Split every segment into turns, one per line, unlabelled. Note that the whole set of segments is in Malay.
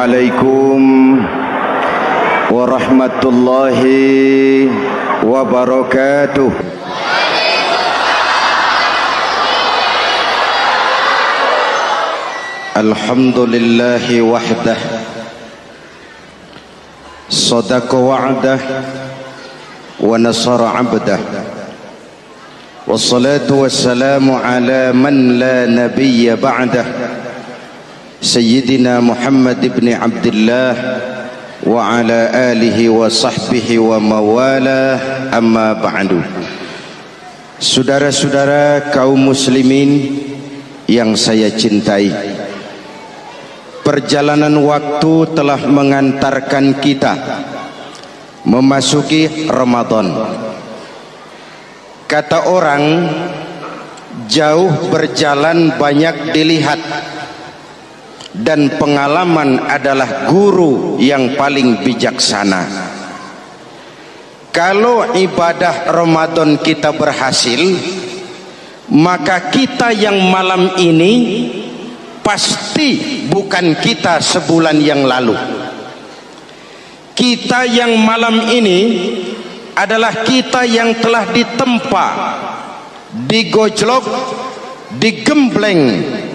Assalamualaikum warahmatullahi wabarakatuh. Alhamdulillahi wahdah, sadaqa wa'dah wa nasara 'abdah, wassalatu wassalamu ala man la nabiyya ba'dah, Sayyidina Muhammad ibn Abdullah wa ala alihi wa sahbihi wa mawalah, amma ba'du. Saudara-saudara kaum muslimin yang saya cintai, perjalanan waktu telah mengantarkan kita memasuki Ramadan. Kata orang, jauh berjalan banyak dilihat, dan pengalaman adalah guru yang paling bijaksana. Kalau ibadah Ramadan kita berhasil, maka kita yang malam ini pasti bukan kita sebulan yang lalu. Kita yang malam ini adalah kita yang telah ditempa, digojlok, digembleng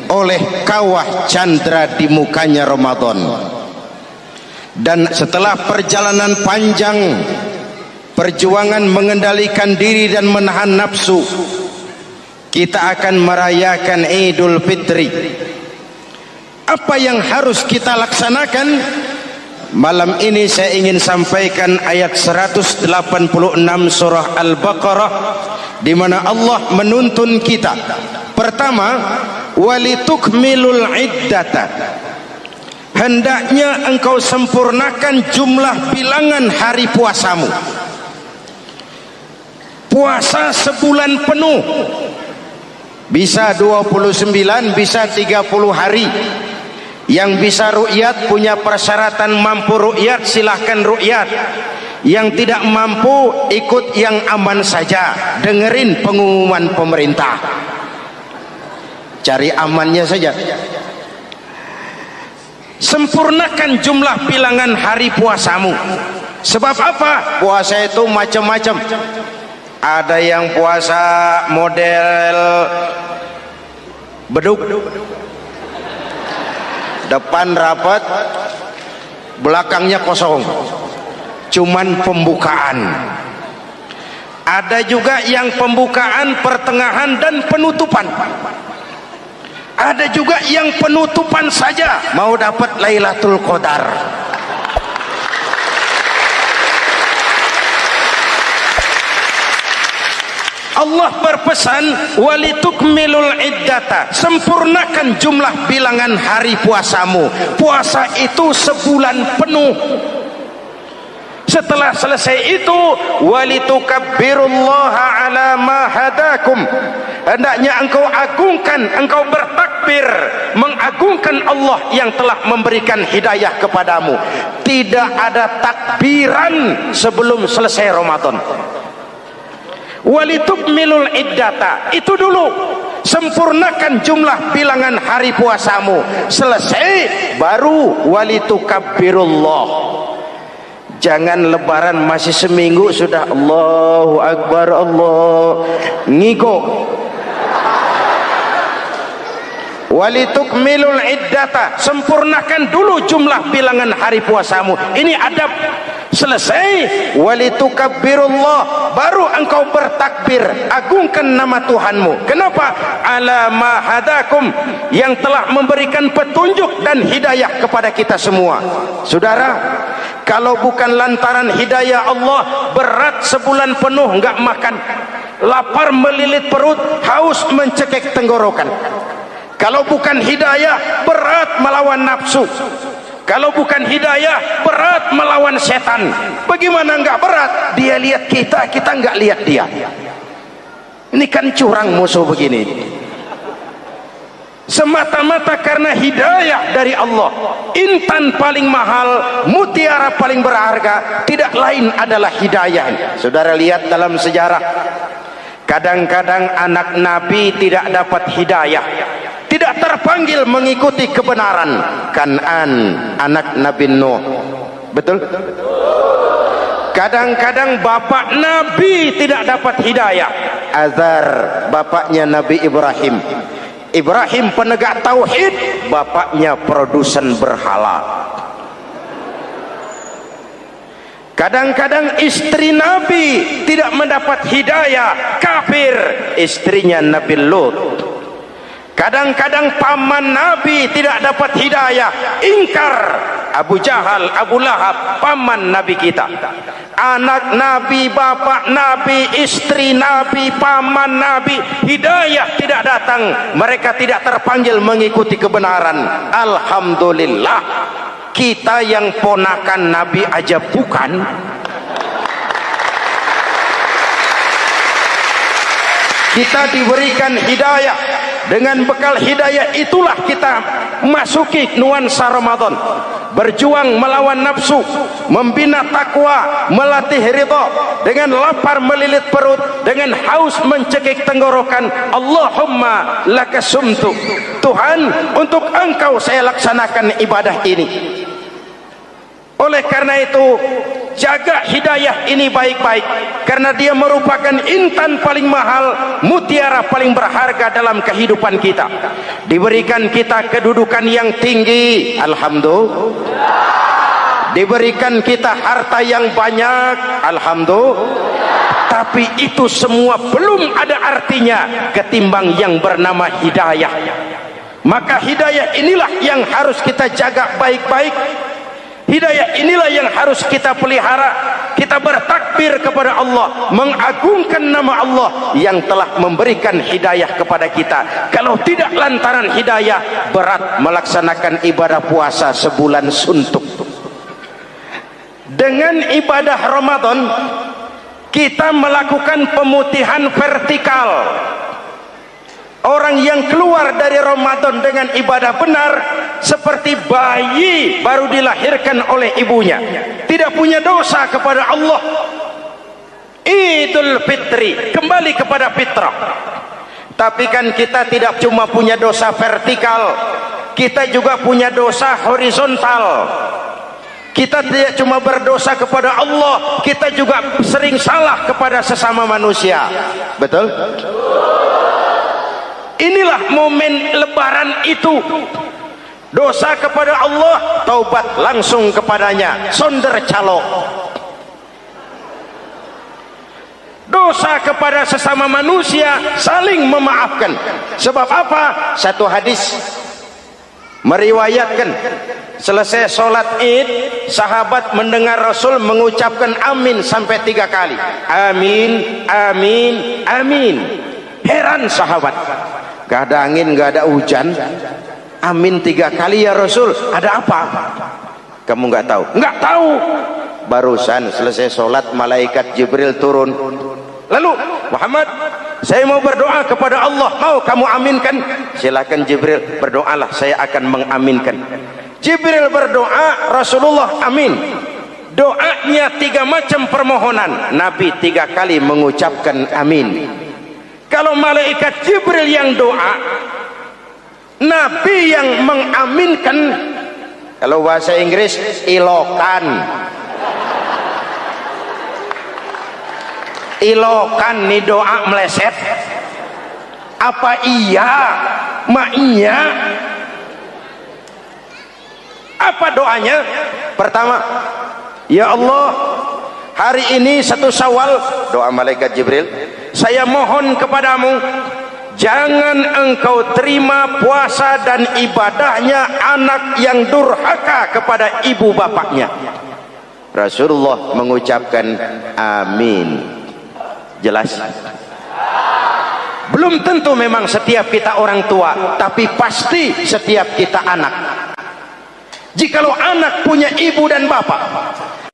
oleh kawah candra di mukanya Ramadan. Dan setelah perjalanan panjang, perjuangan mengendalikan diri dan menahan nafsu, kita akan merayakan Idul Fitri. Apa yang harus kita laksanakan? Malam ini saya ingin sampaikan ayat 186 surah Al-Baqarah, di mana Allah menuntun kita. Pertama, walitukmilul iddata, hendaknya engkau sempurnakan jumlah bilangan hari puasamu. Puasa sebulan penuh, bisa 29, bisa 30 hari. Yang bisa ru'yat, punya persyaratan mampu ru'yat, silahkan ru'yat. Yang tidak mampu, ikut yang aman saja, dengerin pengumuman pemerintah, cari amannya saja. Sempurnakan jumlah bilangan hari puasamu. Sebab apa? Puasa itu macam-macam. Ada yang puasa model beduk, depan rapat, belakangnya kosong, cuman pembukaan. Ada juga yang pembukaan, pertengahan, dan penutupan. Ada juga yang penutupan saja, mau dapat Lailatul Qadar. Allah berpesan, walitukmilul iddata, sempurnakan jumlah bilangan hari puasamu. Puasa itu sebulan penuh. Setelah selesai itu, walitukabbirullaha ala ma hadakum, hendaknya engkau agungkan, engkau bertakbir, mengagungkan Allah yang telah memberikan hidayah kepadamu. Tidak ada takbiran sebelum selesai Ramadan. Walitukmilul iddata, itu dulu, sempurnakan jumlah bilangan hari puasamu. Selesai baru walitukabbirullah. Jangan lebaran masih seminggu sudah Allahu Akbar, Allah ngiko. Walitukmilul iddata, sempurnakan dulu jumlah bilangan hari puasamu. Ini adab. Selesai, walitukabbirullah, baru engkau bertakbir, agungkan nama Tuhanmu. Kenapa? Ala ma hadakum, yang telah memberikan petunjuk dan hidayah kepada kita semua. Saudara, kalau bukan lantaran hidayah Allah, berat sebulan penuh enggak makan, lapar melilit perut, haus mencekik tenggorokan. Kalau bukan hidayah, berat melawan nafsu. Kalau bukan hidayah, berat melawan setan. Bagaimana enggak berat? Dia lihat kita, kita enggak lihat dia. Ini kan curang musuh begini. Semata-mata karena hidayah dari Allah. Intan paling mahal, mutiara paling berharga, tidak lain adalah hidayah. Saudara lihat dalam sejarah, kadang-kadang anak Nabi tidak dapat hidayah. tidak terpanggil mengikuti kebenaran. Kan'an anak Nabi Nuh, betul? Kadang-kadang bapak Nabi tidak dapat hidayah. Azar bapaknya Nabi Ibrahim. Ibrahim penegak tauhid, bapaknya produsen berhala. Kadang-kadang istri Nabi tidak mendapat hidayah, kafir, istrinya Nabi Lut. Kadang-kadang paman Nabi tidak dapat hidayah, ingkar, Abu Jahal, Abu Lahab, paman Nabi kita. Anak Nabi, bapak Nabi, istri Nabi, paman Nabi, hidayah tidak datang, mereka tidak terpanggil mengikuti kebenaran. Alhamdulillah, kita yang ponakan Nabi aja bukan. Kita diberikan hidayah. Dengan bekal hidayah itulah kita masuki nuansa Ramadan. Berjuang melawan nafsu, membina takwa, melatih ridha, dengan lapar melilit perut, dengan haus mencekik tenggorokan. Allahumma lakasumtu, Tuhan, untuk Engkau saya laksanakan ibadah ini. Oleh karena itu, jaga hidayah ini baik-baik, karena dia merupakan intan paling mahal, mutiara paling berharga dalam kehidupan kita. Diberikan kita kedudukan yang tinggi, alhamdulillah. Diberikan kita harta yang banyak, alhamdulillah. Tapi itu semua belum ada artinya ketimbang yang bernama hidayah. Maka hidayah inilah yang harus kita jaga baik-baik. Hidayah inilah yang harus kita pelihara. Kita bertakbir kepada Allah, mengagungkan nama Allah yang telah memberikan hidayah kepada kita. Kalau tidak lantaran hidayah, berat melaksanakan ibadah puasa sebulan suntuk. Dengan ibadah Ramadan, kita melakukan pemutihan vertikal. Orang yang keluar dari Ramadan dengan ibadah benar seperti bayi baru dilahirkan oleh ibunya, tidak punya dosa kepada Allah. Idul Fitri, kembali kepada fitrah. Tapi kan kita tidak cuma punya dosa vertikal, kita juga punya dosa horizontal. Kita tidak cuma berdosa kepada Allah, kita juga sering salah kepada sesama manusia. Betul? Inilah momen lebaran itu. Dosa kepada Allah, taubat langsung kepadanya, sonder calo. Dosa kepada sesama manusia, saling memaafkan. Sebab apa? Satu hadis meriwayatkan, selesai sholat id, sahabat mendengar Rasul mengucapkan amin sampai 3 kali. Amin, amin, amin. Heran sahabat, gak ada angin, gak ada hujan, amin 3 kali ya Rasul, ada apa? Kamu gak tahu? Gak tahu. Barusan selesai sholat, malaikat Jibril turun. Lalu, Muhammad, saya mau berdoa kepada Allah, mau kamu aminkan? Silakan Jibril, berdoalah, saya akan mengaminkan. Jibril berdoa, Rasulullah amin. Doanya 3 macam permohonan, Nabi 3 kali mengucapkan amin. Kalau malaikat Jibril yang doa, Nabi yang mengaminkan. Kalau bahasa Inggris, ilokan. Ilokan nih doa meleset. Apa iya? Ma iya? Apa doanya? Pertama, ya Allah, hari ini 1 Syawal, doa malaikat Jibril, saya mohon kepadamu, jangan engkau terima puasa dan ibadahnya anak yang durhaka kepada ibu bapaknya. Rasulullah mengucapkan amin. Jelas? Belum tentu memang setiap kita orang tua, tapi pasti setiap kita anak. Jikalau anak punya ibu dan bapak,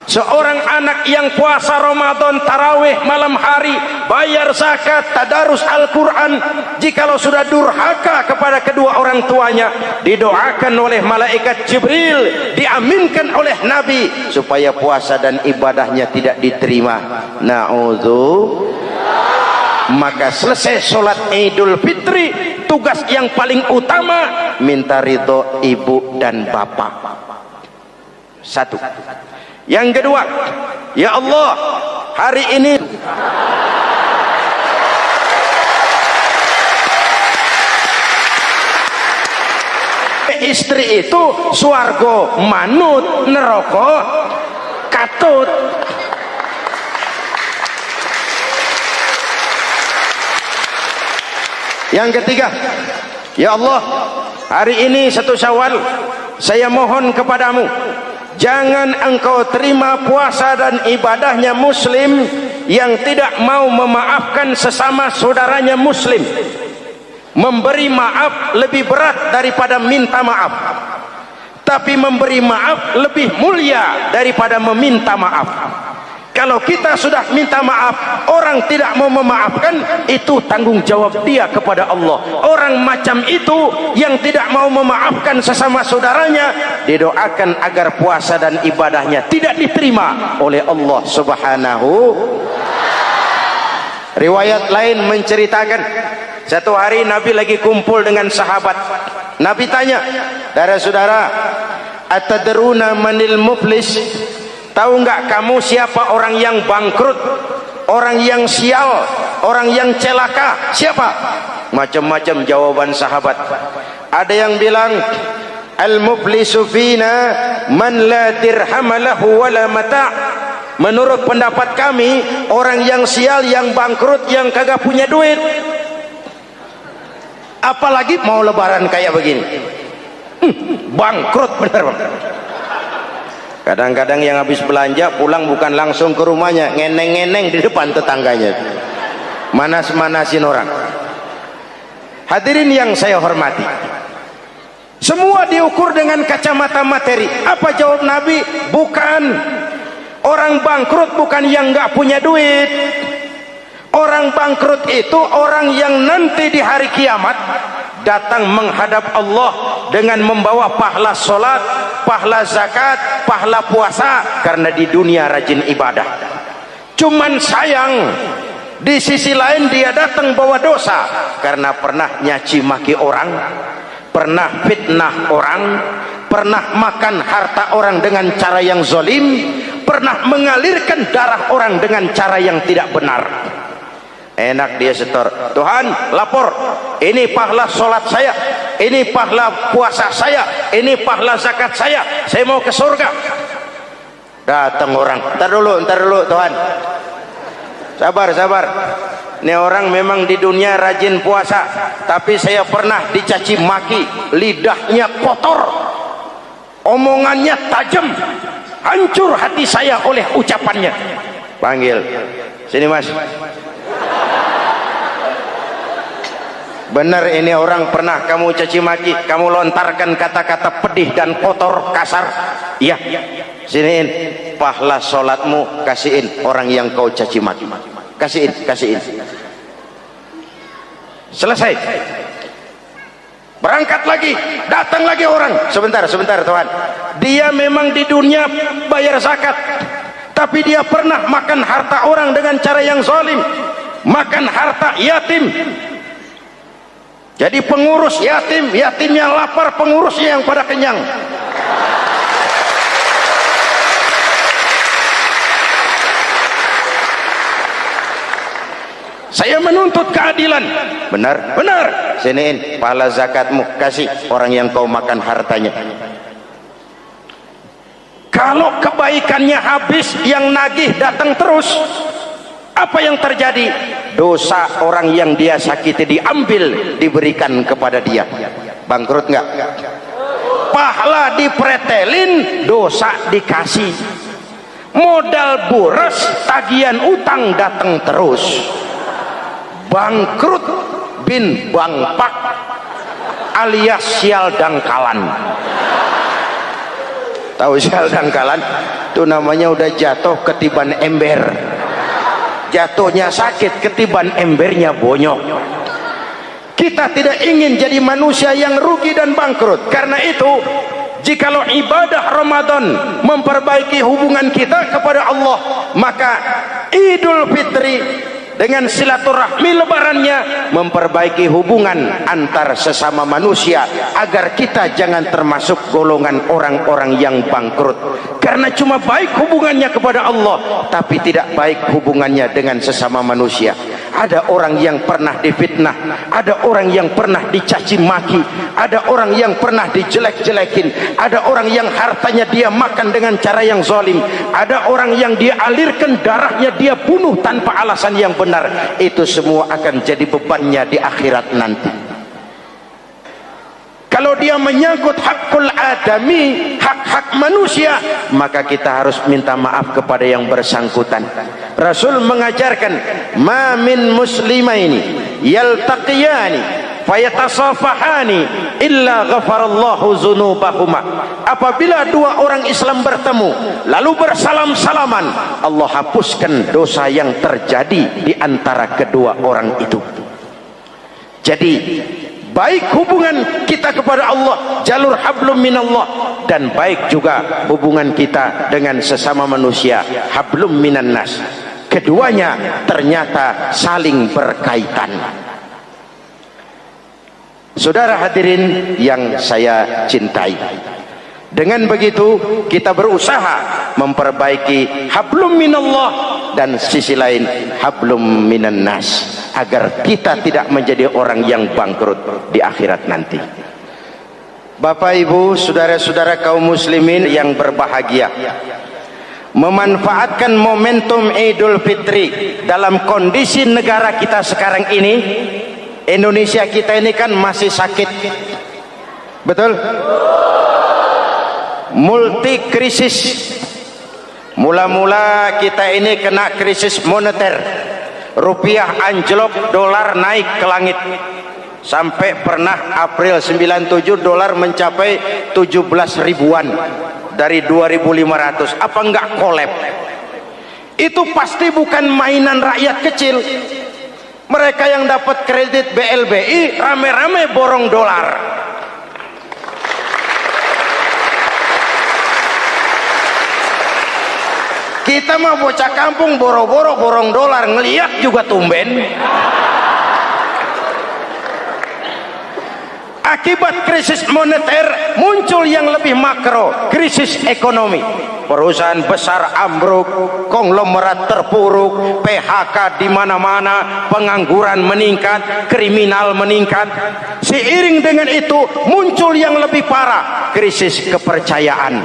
seorang anak yang puasa Ramadan, tarawih malam hari, bayar zakat, tadarus Al-Quran, jikalau sudah durhaka kepada kedua orang tuanya, didoakan oleh malaikat Jibril, diaminkan oleh Nabi supaya puasa dan ibadahnya tidak diterima. Na'udzu. Maka selesai sholat Idul Fitri, tugas yang paling utama minta ridho ibu dan bapak. Satu. Yang kedua, ya Allah, hari ini istri itu swarga manut, neraka katut. Yang ketiga, ya Allah, hari ini 1 Syawal, saya mohon kepadamu, jangan engkau terima puasa dan ibadahnya muslim yang tidak mau memaafkan sesama saudaranya muslim. Memberi maaf lebih berat daripada minta maaf, tapi memberi maaf lebih mulia daripada meminta maaf. Kalau kita sudah minta maaf, orang tidak mau memaafkan, itu tanggung jawab dia kepada Allah. Orang macam itu yang tidak mau memaafkan sesama saudaranya, didoakan agar puasa dan ibadahnya tidak diterima oleh Allah Subhanahu. Riwayat lain menceritakan, satu hari Nabi lagi kumpul dengan sahabat. Nabi tanya, saudara-saudara, atadruna manil muflis? Tahu nggak kamu siapa orang yang bangkrut, orang yang sial, orang yang celaka? Siapa? Macam-macam jawaban sahabat. Ada yang bilang, al-muflisu fina man la dirham lahu wala mata'. Menurut pendapat kami, orang yang sial, yang bangkrut, yang kagak punya duit. Apalagi mau lebaran kayak begini, bangkrut bener. Kadang-kadang yang habis belanja pulang bukan langsung ke rumahnya, ngeneng-ngeneng di depan tetangganya, manas-manasin orang. Hadirin yang saya hormati, semua diukur dengan kacamata materi. Apa jawab Nabi? Bukan. Orang bangkrut bukan yang nggak punya duit. Orang bangkrut itu orang yang nanti di hari kiamat datang menghadap Allah dengan membawa pahala solat, pahala zakat, pahala puasa, karena di dunia rajin ibadah. Cuman sayang, di sisi lain dia datang bawa dosa karena pernah nyaci maki orang, pernah fitnah orang, pernah makan harta orang dengan cara yang zolim, pernah mengalirkan darah orang dengan cara yang tidak benar. Enak dia setor, Tuhan lapor, ini pahala sholat saya, ini pahala puasa saya, ini pahala zakat saya mau ke surga. Datang orang, ntar dulu Tuhan, sabar. Ini orang memang di dunia rajin puasa, tapi saya pernah dicaci maki, lidahnya kotor, omongannya tajam, hancur hati saya oleh ucapannya. Panggil sini mas. Benar ini orang pernah kamu caci maki, kamu lontarkan kata-kata pedih dan kotor, kasar. Iya, siniin pahala sholatmu, kasihin orang yang kau caci maki, kasihin. Selesai, berangkat lagi, datang lagi orang. Sebentar Tuhan, dia memang di dunia bayar zakat, tapi dia pernah makan harta orang dengan cara yang zalim, makan harta yatim. Jadi pengurus yatim, yatimnya lapar, pengurusnya yang pada kenyang. Saya menuntut keadilan. Benar. Siniin pahala zakatmu, kasih orang yang kau makan hartanya. Kalau kebaikannya habis, yang nagih datang terus, apa yang terjadi? Dosa orang yang dia sakiti diambil, diberikan kepada dia. Bangkrut nggak? Pahala dipretelin, dosa dikasih. Modal boros, tagihan utang datang terus. Bangkrut bin bangpak alias sial dangkalan. Tahu sial dangkalan? Itu namanya udah jatuh ketiban ember. Jatuhnya sakit, ketiban embernya bonyok. Kita tidak ingin jadi manusia yang rugi dan bangkrut. Karena itu, jikalau ibadah Ramadan memperbaiki hubungan kita kepada Allah, maka Idul Fitri dengan silaturahmi lebarannya memperbaiki hubungan antar sesama manusia agar kita jangan termasuk golongan orang-orang yang bangkrut, karena cuma baik hubungannya kepada Allah tapi tidak baik hubungannya dengan sesama manusia. Ada orang yang pernah difitnah, ada orang yang pernah dicaci maki, ada orang yang pernah dijelek-jelekin, ada orang yang hartanya dia makan dengan cara yang zalim, ada orang yang dia alirkan darahnya, dia bunuh tanpa alasan yang benar. Itu semua akan jadi bebannya di akhirat nanti. Kalau dia menyangkut hakul adami, hak-hak manusia, maka kita harus minta maaf kepada yang bersangkutan. Rasul mengajarkan, ma min muslimaini yaltaqiyani fayatasafahani illa ghafarallahu dzunubahuma. Apabila dua orang Islam bertemu lalu bersalam-salaman, Allah hapuskan dosa yang terjadi di antara kedua orang itu. Jadi baik hubungan kita kepada Allah, jalur hablum minallah, dan baik juga hubungan kita dengan sesama manusia, hablum minan nas. Keduanya ternyata saling berkaitan. Saudara hadirin yang saya cintai, dengan begitu kita berusaha memperbaiki hablum minallah dan sisi lain hablum minan nas, agar kita tidak menjadi orang yang bangkrut di akhirat nanti. Bapak Ibu, saudara-saudara kaum muslimin yang berbahagia, memanfaatkan momentum Idul Fitri dalam kondisi negara kita sekarang ini. Indonesia kita ini kan masih sakit, betul? Multi krisis. Mula-mula kita ini kena krisis moneter, rupiah anjlok, dolar naik ke langit, sampai pernah April 97 dolar mencapai 17 ribuan dari 2.500. Apa enggak kolab? Itu pasti bukan mainan rakyat kecil. Mereka yang dapat kredit BLBI rame-rame borong dolar. Kita mah bocah kampung boro-boro borong dolar, ngeliat juga tumben. Akibat krisis moneter muncul yang lebih makro, krisis ekonomi. Perusahaan besar ambruk, konglomerat terpuruk, PHK di mana-mana, pengangguran meningkat, kriminal meningkat. Seiring dengan itu muncul yang lebih parah, krisis kepercayaan.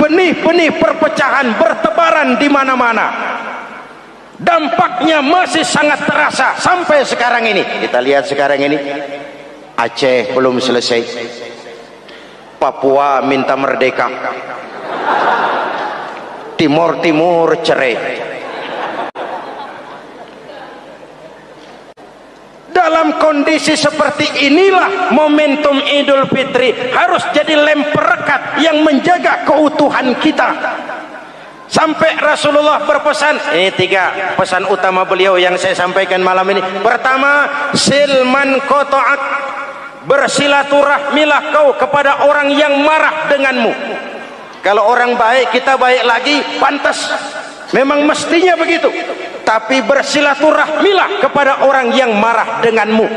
Benih-benih perpecahan bertebaran di mana-mana. Dampaknya masih sangat terasa sampai sekarang ini. Kita lihat sekarang ini, Aceh belum selesai, Papua minta merdeka, Timur Timur cerai. Dalam kondisi seperti inilah momentum Idul Fitri harus jadi lem perekat yang menjaga keutuhan kita. Sampai Rasulullah berpesan, ini 3 pesan utama beliau yang saya sampaikan malam ini. Pertama, silman qata'ak, bersilaturahmilah kau kepada orang yang marah denganmu. Kalau orang baik kita baik lagi, pantas, memang mestinya begitu. Tapi bersilaturahmilah kepada orang yang marah denganmu.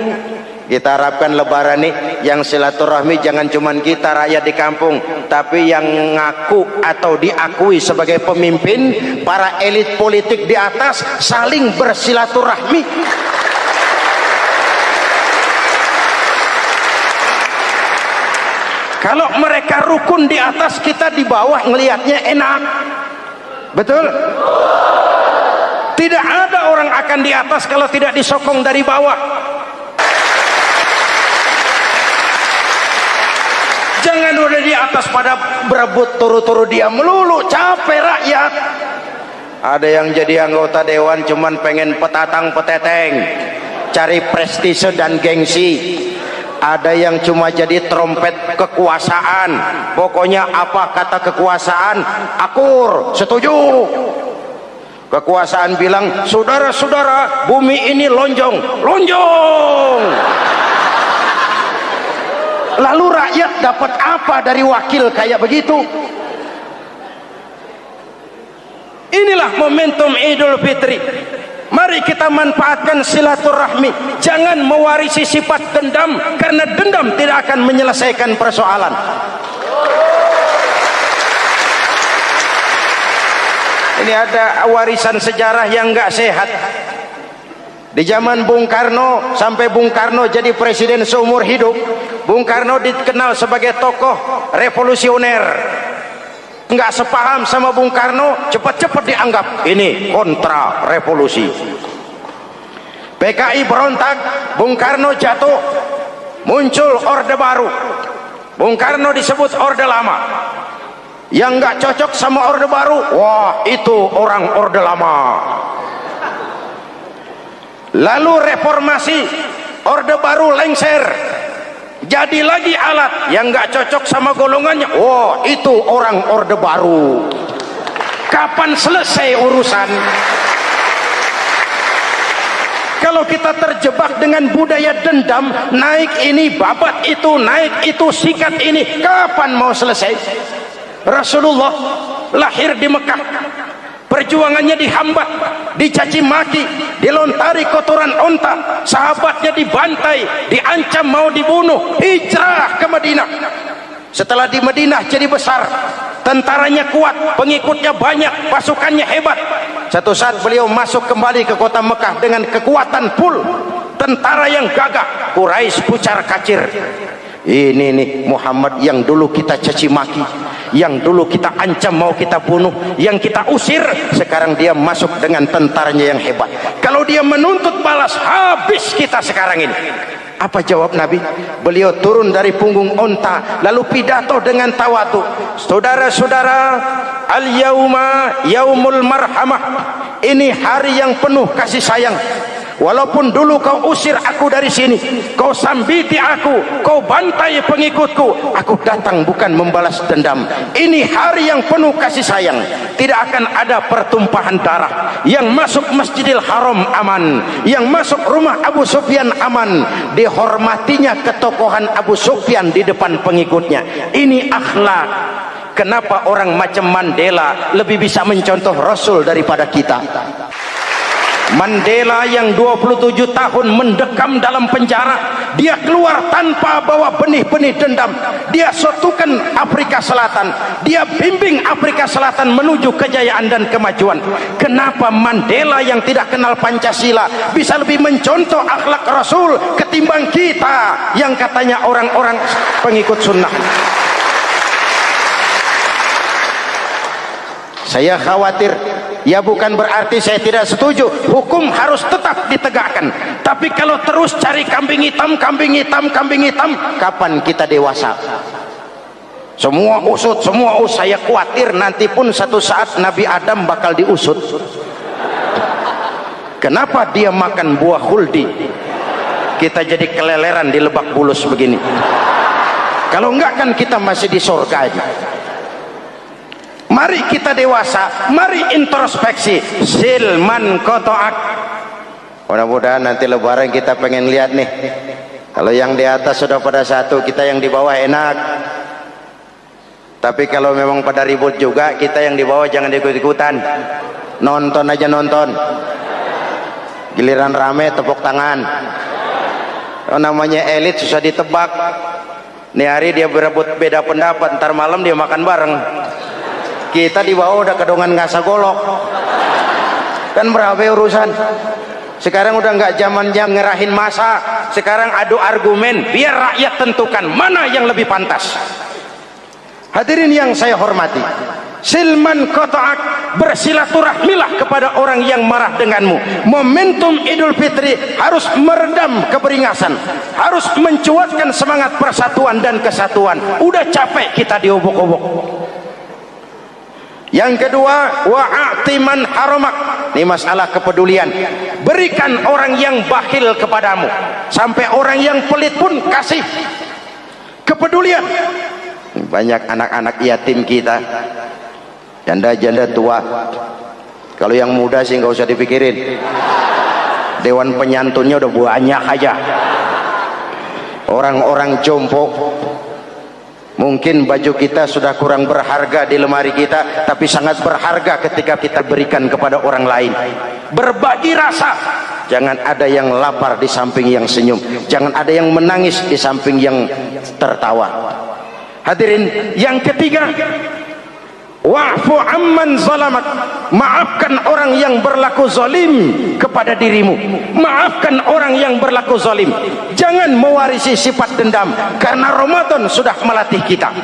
Kita harapkan lebaran nih yang silaturahmi jangan cuman kita rakyat di kampung, tapi yang ngaku atau diakui sebagai pemimpin, para elit politik di atas saling bersilaturahmi. Kalau mereka rukun di atas, kita di bawah ngelihatnya enak, betul? Tidak ada orang akan di atas kalau tidak disokong dari bawah. Jangan udah di atas pada berebut turu-turu dia melulu, capek rakyat. Ada yang jadi anggota dewan cuman pengen petatang peteteng, cari prestise dan gengsi. Ada yang cuma jadi trompet kekuasaan, pokoknya apa kata kekuasaan akur, setuju. Kekuasaan bilang, saudara-saudara, bumi ini lonjong, lonjong. Lalu rakyat dapat apa dari wakil kayak begitu? Inilah momentum Idul Fitri. Mari kita manfaatkan silaturahmi. Jangan mewarisi sifat dendam, karena dendam tidak akan menyelesaikan persoalan. Ini ada warisan sejarah yang enggak sehat. Di zaman Bung Karno, sampai Bung Karno jadi presiden seumur hidup, Bung Karno dikenal sebagai tokoh revolusioner. Enggak sepaham sama Bung Karno, cepat-cepat dianggap ini kontra revolusi. PKI berontak, Bung Karno jatuh, muncul orde baru. Bung Karno disebut orde lama. Yang enggak cocok sama orde baru, wah itu orang orde lama. Lalu reformasi, orde baru lengser, jadi lagi alat. Yang enggak cocok sama golongannya, wah itu orang orde baru. Kapan selesai urusan? Kalau kita terjebak dengan budaya dendam, naik ini babat itu, naik itu sikat ini, kapan mau selesai? Rasulullah lahir di Mekah, perjuangannya dihambat, dicaci maki, dilontari kotoran onta, sahabatnya dibantai, diancam mau dibunuh, hijrah ke Madinah. Setelah di Madinah jadi besar, tentaranya kuat, pengikutnya banyak, pasukannya hebat. Satu saat beliau masuk kembali ke kota Mekah dengan kekuatan full, tentara yang gagah, Quraisy pucar kacir. Ini nih Muhammad yang dulu kita caci maki, yang dulu kita ancam mau kita bunuh, yang kita usir, sekarang dia masuk dengan tentaranya yang hebat. Kalau dia menuntut balas, habis kita sekarang ini. Apa jawab Nabi? Beliau turun dari punggung onta, lalu pidato dengan tawadu. Saudara-saudara, al-yauma yaumul marhamah. Ini hari yang penuh kasih sayang. Walaupun dulu kau usir aku dari sini, kau sambiti aku, kau bantai pengikutku, aku datang bukan membalas dendam. Ini hari yang penuh kasih sayang. Tidak akan ada pertumpahan darah. Yang masuk Masjidil Haram aman, yang masuk rumah Abu Sufyan aman. Dihormatinya ketokohan Abu Sufyan di depan pengikutnya. Ini akhlak. Kenapa orang macam Mandela lebih bisa mencontoh Rasul daripada kita? Mandela yang 27 tahun mendekam dalam penjara, dia keluar tanpa bawa benih-benih dendam. Dia satukan Afrika Selatan, dia bimbing Afrika Selatan menuju kejayaan dan kemajuan. Kenapa Mandela yang tidak kenal Pancasila bisa lebih mencontoh akhlak Rasul ketimbang kita yang katanya orang-orang pengikut sunnah? Saya khawatir, ya bukan berarti saya tidak setuju, hukum harus tetap ditegakkan. Tapi kalau terus cari kambing hitam, kambing hitam, kambing hitam, kapan kita dewasa? Semua usut, semua saya khawatir nanti pun satu saat Nabi Adam bakal diusut. Kenapa dia makan buah khuldi? Kita jadi keleleran di Lebak Bulus begini. Kalau enggak kan kita masih di surga aja. Mari kita dewasa, mari introspeksi. Silman kotoak. Mudah-mudahan nanti lebaran kita pengen lihat nih, kalau yang di atas sudah pada satu, kita yang di bawah enak. Tapi kalau memang pada ribut juga, kita yang di bawah jangan ikut-ikutan. Nonton aja nonton. Giliran rame tepuk tangan. Oh, namanya elit susah ditebak. Nih hari dia berebut beda pendapat, ntar malam dia makan bareng. Kita di bawah udah kedongan ngasa golok. Kan berapa urusan? Sekarang udah nggak zaman yang ngerahin masa. Sekarang adu argumen, biar rakyat tentukan mana yang lebih pantas. Hadirin yang saya hormati, silman kotoak, bersilaturahmilah kepada orang yang marah denganmu. Momentum Idul Fitri harus meredam keberingasan, harus mencuatkan semangat persatuan dan kesatuan. Udah capek kita diobok-obok. Yang kedua, wa'atiman haramak. Ini masalah kepedulian. Berikan orang yang bakhil kepadamu, sampai orang yang pelit pun kasih. Kepedulian. Banyak anak-anak yatim kita, janda-janda tua. Kalau yang muda sih nggak usah dipikirin. Dewan penyantunnya udah banyak aja. Orang-orang jompo Mungkin baju kita sudah kurang berharga di lemari kita, tapi sangat berharga ketika kita berikan kepada orang lain. Berbagi rasa. Jangan ada yang lapar di samping yang senyum, jangan ada yang menangis di samping yang tertawa. Hadirin, yang ketiga, wa'fu amman zalamak. Maafkan orang yang berlaku zalim kepada dirimu. Maafkan orang yang berlaku zalim. Jangan mewarisi sifat dendam, karena Ramadan sudah melatih kita.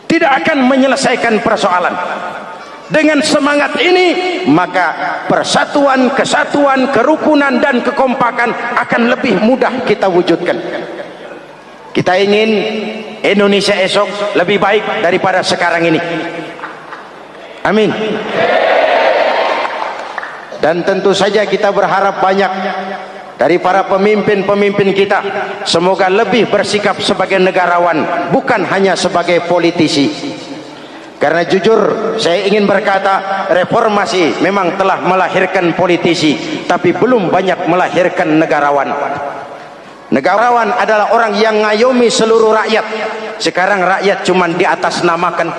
Tidak akan menyelesaikan persoalan. Dengan semangat ini, maka persatuan, kesatuan, kerukunan dan kekompakan akan lebih mudah kita wujudkan. Kita ingin Indonesia esok lebih baik daripada sekarang ini. Amin. Dan tentu saja kita berharap banyak dari para pemimpin-pemimpin kita. Semoga lebih bersikap sebagai negarawan, bukan hanya sebagai politisi. Karena jujur saya ingin berkata, reformasi memang telah melahirkan politisi, tapi belum banyak melahirkan negarawan. Negarawan adalah orang yang ngayomi seluruh rakyat. Sekarang rakyat cuma di atas namakan,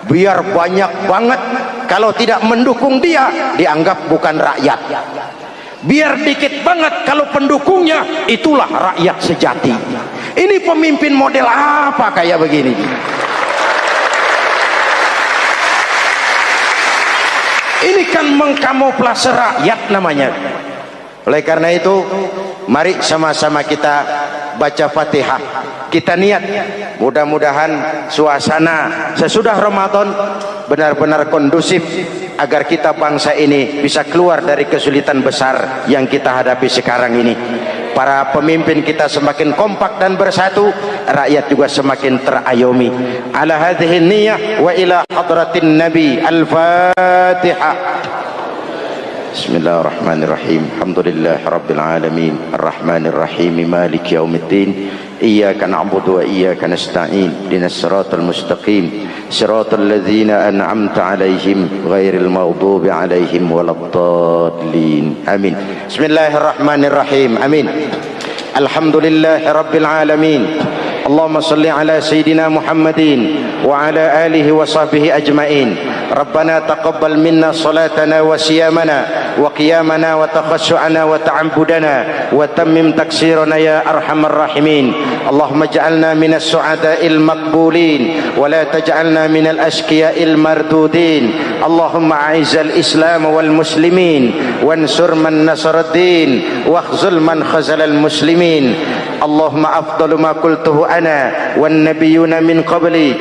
biar banyak banget. Kalau tidak mendukung dia, dianggap bukan rakyat. Biar dikit banget, kalau pendukungnya, itulah rakyat sejati. Ini pemimpin model apa kayak begini? Ini kan mengkamuflase rakyat namanya. Oleh karena itu, mari sama-sama kita baca Fatihah. Kita niat, mudah-mudahan suasana sesudah Ramadan benar-benar kondusif, agar kita bangsa ini bisa keluar dari kesulitan besar yang kita hadapi sekarang ini. Para pemimpin kita semakin kompak dan bersatu, rakyat juga semakin terayomi. Ala hadhihi niyyah wa ila hadratin nabi. Al-Fatihah. Bismillahirrahmanirrahim. Alhamdulillahi rabbil alamin, arrahmanir rahim, maliki yaumiddin. Iyyaka na'budu wa iyyaka nasta'in. Ihdinas siratal mustaqim, siratal ladzina an'amta 'alaihim ghairil maghdubi 'alaihim waladdallin. Amin. Bismillahirrahmanirrahim. Amin. Alhamdulillahi rabbil alamin. Allahumma salli ala sayyidina Muhammadin wa ala alihi wa sahbihi ajma'in. Rabbana taqabbal minna salatana wa siyamana wa qiyamana wa takhassu'ana wa ta'abbudana wa tammim taksirana ya arhamar rahimin. Allahumma ja'alna minas su'ada'il maqbulin wa la taj'alna minal ashqiya'il mardudin. Allahumma a'izzal islam wal muslimin wansur man nasaraddin wakhzul man khazalal muslimin. Allahumma afdalu ma qultuhu ana wan nabiyyuna min qabli.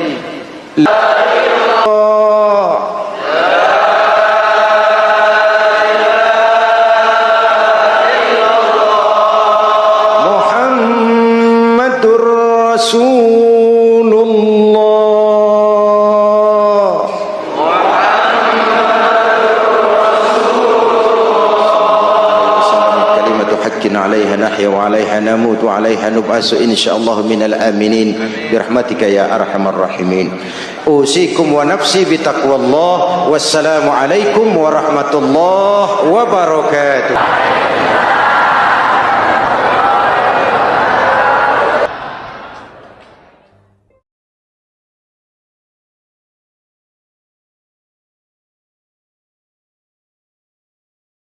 Muhammadur Rasulullah. Kalimatu haqqin 'alaiha nahya wa 'alaiha namut wa 'alaiha nub'asu insyaallah minal aminin birahmatika ya arhamar rahimin. Usikum wa nafsi bitaqwallah. Wassalamu alaikum warahmatullahi wabarakatuh.